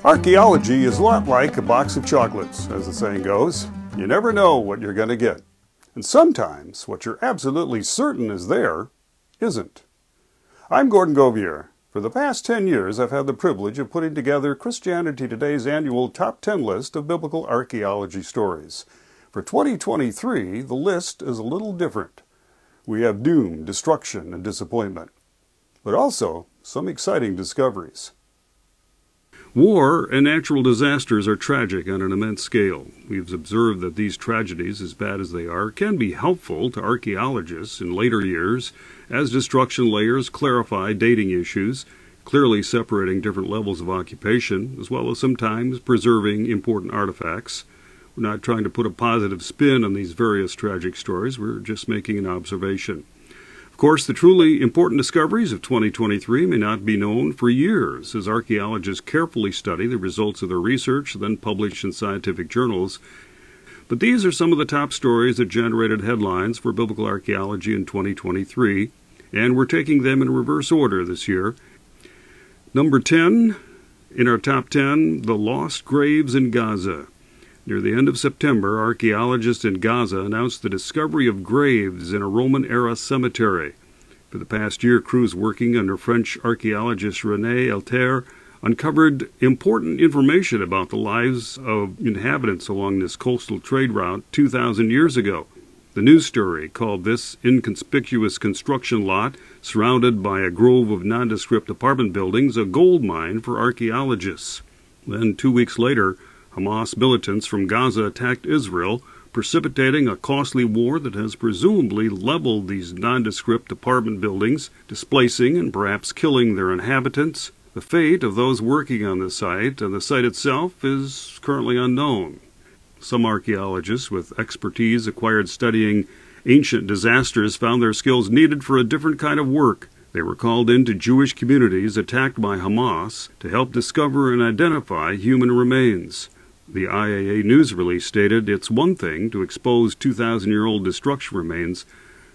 Archaeology is a lot like a box of chocolates, as the saying goes. You never know what you're going to get. And sometimes what you're absolutely certain is there isn't. I'm Gordon Govier. For the past 10 years, I've had the privilege of putting together Christianity Today's annual top 10 list of biblical archaeology stories. For 2023, the list is a little different. We have doom, destruction, and disappointment, but also some exciting discoveries. War and natural disasters are tragic on an immense scale. We've observed that these tragedies, as bad as they are, can be helpful to archaeologists in later years as destruction layers clarify dating issues, clearly separating different levels of occupation, as well as sometimes preserving important artifacts. We're not trying to put a positive spin on these various tragic stories. We're just making an observation. Of course, the truly important discoveries of 2023 may not be known for years as archaeologists carefully study the results of their research, then published in scientific journals. But these are some of the top stories that generated headlines for biblical archaeology in 2023, and we're taking them in reverse order this year. Number 10 in our top 10, the lost graves in Gaza. Near the end of September, archaeologists in Gaza announced the discovery of graves in a Roman-era cemetery. For the past year, crews working under French archaeologist René Alter uncovered important information about the lives of inhabitants along this coastal trade route 2,000 years ago. The news story called this inconspicuous construction lot, surrounded by a grove of nondescript apartment buildings, a gold mine for archaeologists. Then, 2 weeks later, Hamas militants from Gaza attacked Israel, precipitating a costly war that has presumably leveled these nondescript apartment buildings, displacing and perhaps killing their inhabitants. The fate of those working on the site and the site itself is currently unknown. Some archaeologists with expertise acquired studying ancient disasters found their skills needed for a different kind of work. They were called into Jewish communities attacked by Hamas to help discover and identify human remains. The IAA news release stated, "It's one thing to expose 2,000-year-old destruction remains,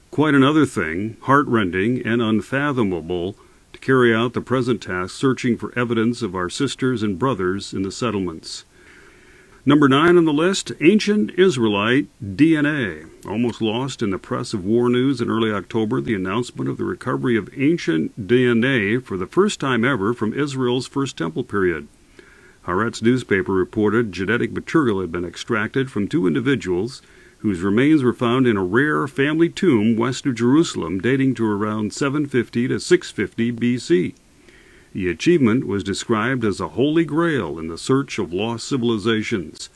quite another thing, heart-rending and unfathomable, to carry out the present task searching for evidence of our sisters and brothers in the settlements." Number 9 on the list, ancient Israelite DNA. Almost lost in the press of war news in early October, the announcement of the recovery of ancient DNA for the first time ever from Israel's First Temple period. Haaretz newspaper reported genetic material had been extracted from 2 individuals whose remains were found in a rare family tomb west of Jerusalem dating to around 750 to 650 B.C. The achievement was described as a holy grail in the search of lost civilizations.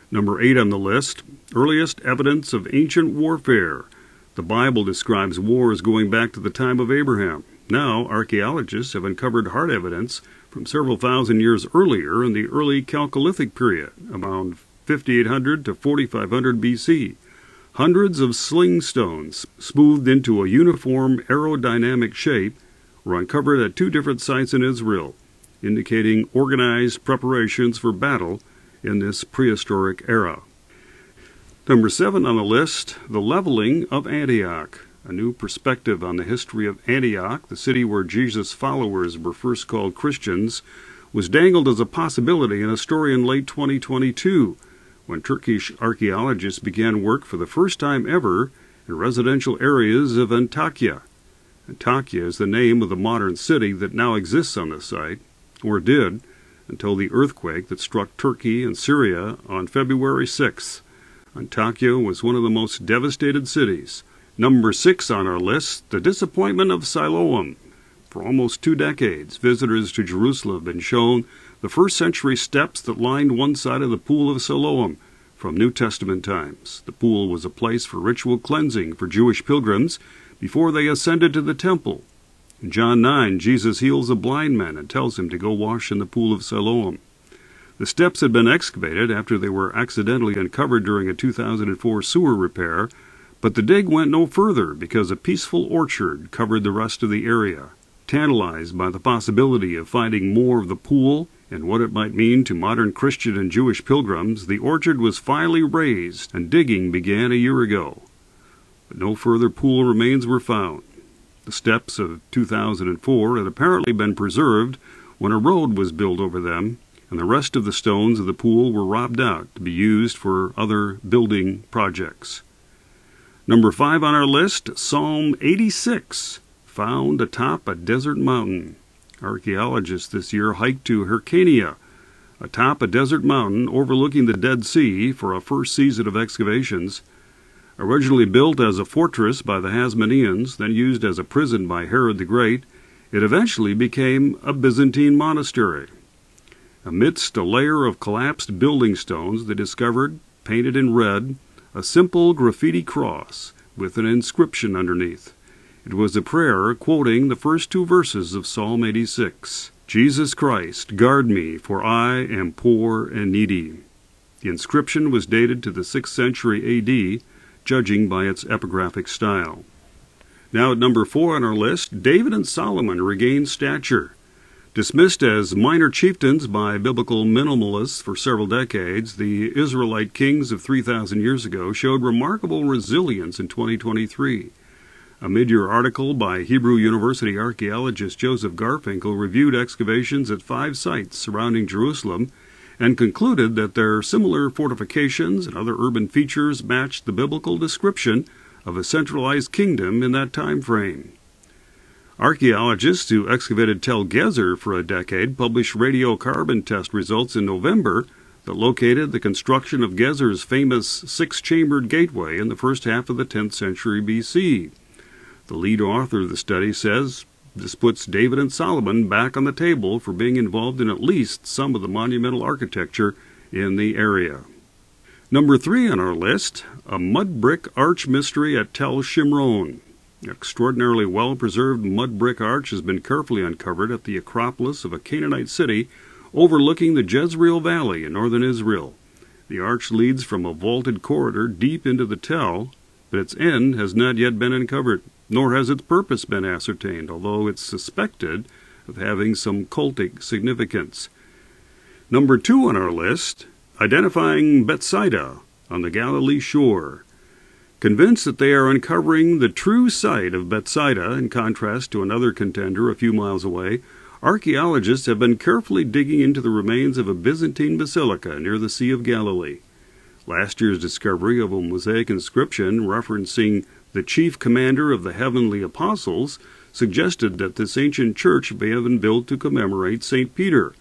Number 8 on the list, earliest evidence of ancient warfare. The Bible describes wars going back to the time of Abraham. Now, archaeologists have uncovered hard evidence from several thousand years earlier in the early Chalcolithic period, around 5800 to 4500 BC. Hundreds of sling stones, smoothed into a uniform aerodynamic shape, were uncovered at 2 different sites in Israel, indicating organized preparations for battle in this prehistoric era. Number 7 on the list, the leveling of Antioch. A new perspective on the history of Antioch, the city where Jesus' followers were first called Christians, was dangled as a possibility in a story in late 2022, when Turkish archaeologists began work for the first time ever in residential areas of Antakya. Antakya is the name of the modern city that now exists on the site, or did, until the earthquake that struck Turkey and Syria on February 6th. Antakya was one of the most devastated cities. Number 6 on our list, the disappointment of Siloam. For almost 2 decades, visitors to Jerusalem have been shown the first-century steps that lined one side of the pool of Siloam from New Testament times. The pool was a place for ritual cleansing for Jewish pilgrims before they ascended to the temple. In John 9, Jesus heals a blind man and tells him to go wash in the pool of Siloam. The steps had been excavated after they were accidentally uncovered during a 2004 sewer repair, but the dig went no further because a peaceful orchard covered the rest of the area. Tantalized by the possibility of finding more of the pool and what it might mean to modern Christian and Jewish pilgrims, the orchard was finally raised and digging began a year ago. But no further pool remains were found. The steps of 2004 had apparently been preserved when a road was built over them, and the rest of the stones of the pool were robbed out to be used for other building projects. Number 5 on our list, Psalm 86, found atop a desert mountain. Archaeologists this year hiked to Hyrcania, atop a desert mountain overlooking the Dead Sea for a first season of excavations. Originally built as a fortress by the Hasmoneans, then used as a prison by Herod the Great, it eventually became a Byzantine monastery. Amidst a layer of collapsed building stones, they discovered, painted in red, a simple graffiti cross with an inscription underneath. It was a prayer quoting the first 2 verses of Psalm 86. Jesus Christ, guard me, for I am poor and needy. The inscription was dated to the 6th century A.D., judging by its epigraphic style. Now at number 4 on our list, David and Solomon regained stature. Dismissed as minor chieftains by biblical minimalists for several decades, the Israelite kings of 3,000 years ago showed remarkable resilience in 2023. A mid-year article by Hebrew University archaeologist Joseph Garfinkel reviewed excavations at 5 sites surrounding Jerusalem and concluded that their similar fortifications and other urban features matched the biblical description of a centralized kingdom in that time frame. Archaeologists who excavated Tel Gezer for a decade published radiocarbon test results in November that located the construction of Gezer's famous 6-chambered gateway in the first half of the 10th century BC. The lead author of the study says this puts David and Solomon back on the table for being involved in at least some of the monumental architecture in the area. Number 3 on our list, a mud brick arch mystery at Tel Shimron. An extraordinarily well-preserved mud brick arch has been carefully uncovered at the Acropolis of a Canaanite city overlooking the Jezreel Valley in northern Israel. The arch leads from a vaulted corridor deep into the Tel, but its end has not yet been uncovered, nor has its purpose been ascertained, although it's suspected of having some cultic significance. Number 2 on our list, identifying Bethsaida on the Galilee shore. Convinced that they are uncovering the true site of Bethsaida, in contrast to another contender a few miles away, archaeologists have been carefully digging into the remains of a Byzantine basilica near the Sea of Galilee. Last year's discovery of a mosaic inscription referencing the chief commander of the heavenly apostles suggested that this ancient church may have been built to commemorate St. Peter.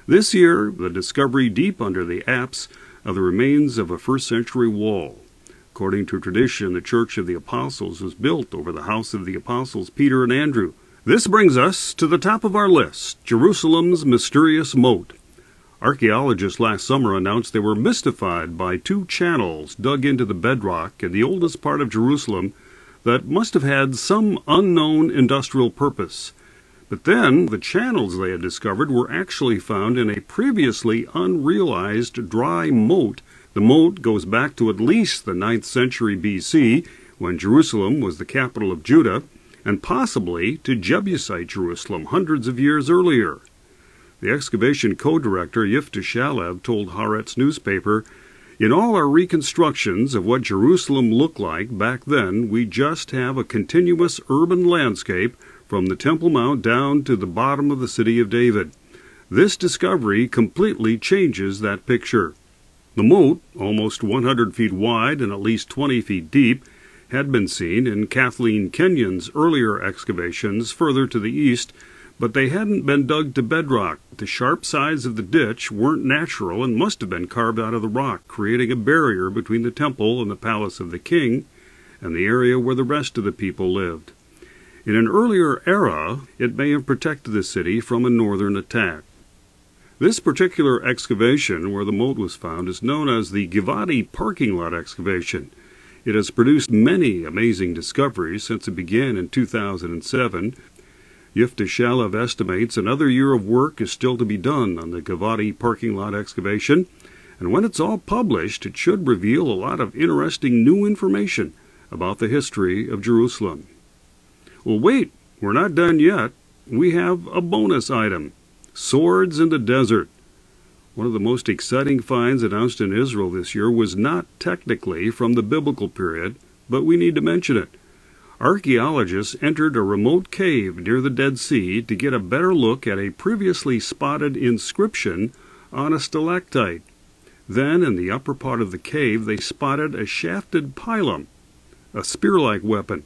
This year, the discovery deep under the apse of the remains of a first-century wall. According to tradition, the Church of the Apostles was built over the house of the Apostles Peter and Andrew. This brings us to the top of our list, Jerusalem's mysterious moat. Archaeologists last summer announced they were mystified by 2 channels dug into the bedrock in the oldest part of Jerusalem that must have had some unknown industrial purpose. But then, the channels they had discovered were actually found in a previously unrealized dry moat. The moat goes back to at least the 9th century BC, when Jerusalem was the capital of Judah, and possibly to Jebusite Jerusalem hundreds of years earlier. The excavation co-director Yifteh Shalev told Haaretz newspaper, "In all our reconstructions of what Jerusalem looked like back then, we just have a continuous urban landscape from the Temple Mount down to the bottom of the city of David. This discovery completely changes that picture." The moat, almost 100 feet wide and at least 20 feet deep, had been seen in Kathleen Kenyon's earlier excavations further to the east, but they hadn't been dug to bedrock. The sharp sides of the ditch weren't natural and must have been carved out of the rock, creating a barrier between the temple and the palace of the king and the area where the rest of the people lived. In an earlier era, it may have protected the city from a northern attack. This particular excavation where the moat was found is known as the Gavat Parking Lot excavation. It has produced many amazing discoveries since it began in 2007. Yifteh Shalev estimates another year of work is still to be done on the Gavat Parking Lot excavation, and when it's all published, it should reveal a lot of interesting new information about the history of Jerusalem. Well, wait, we're not done yet. We have a bonus item. Swords in the desert. One of the most exciting finds announced in Israel this year was not technically from the biblical period, but we need to mention it. Archaeologists entered a remote cave near the Dead Sea to get a better look at a previously spotted inscription on a stalactite. Then, in the upper part of the cave, they spotted a shafted pilum, a spear-like weapon.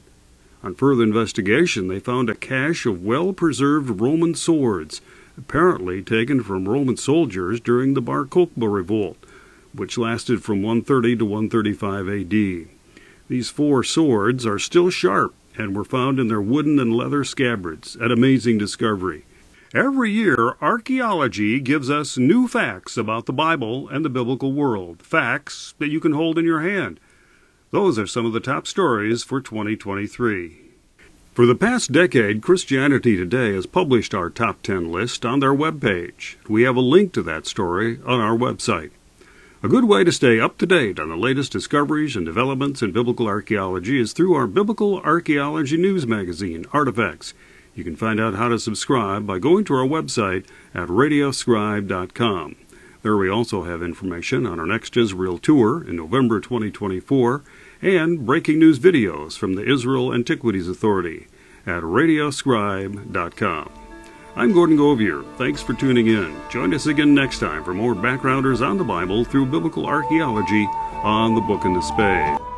On further investigation, they found a cache of well-preserved Roman swords, apparently taken from Roman soldiers during the Bar Kokhba revolt, which lasted from 130 to 135 AD. These 4 swords are still sharp and were found in their wooden and leather scabbards, an amazing discovery. Every year, archaeology gives us new facts about the Bible and the biblical world, facts that you can hold in your hand. Those are some of the top stories for 2023. For the past decade, Christianity Today has published our top 10 list on their webpage. We have a link to that story on our website. A good way to stay up to date on the latest discoveries and developments in biblical archaeology is through our Biblical Archaeology news magazine, Artifacts. You can find out how to subscribe by going to our website at radioscribe.com. There we also have information on our next Israel tour in November 2024 and breaking news videos from the Israel Antiquities Authority at radioscribe.com. I'm Gordon Govier. Thanks for tuning in. Join us again next time for more backgrounders on the Bible through biblical archaeology on the Book and the Spade.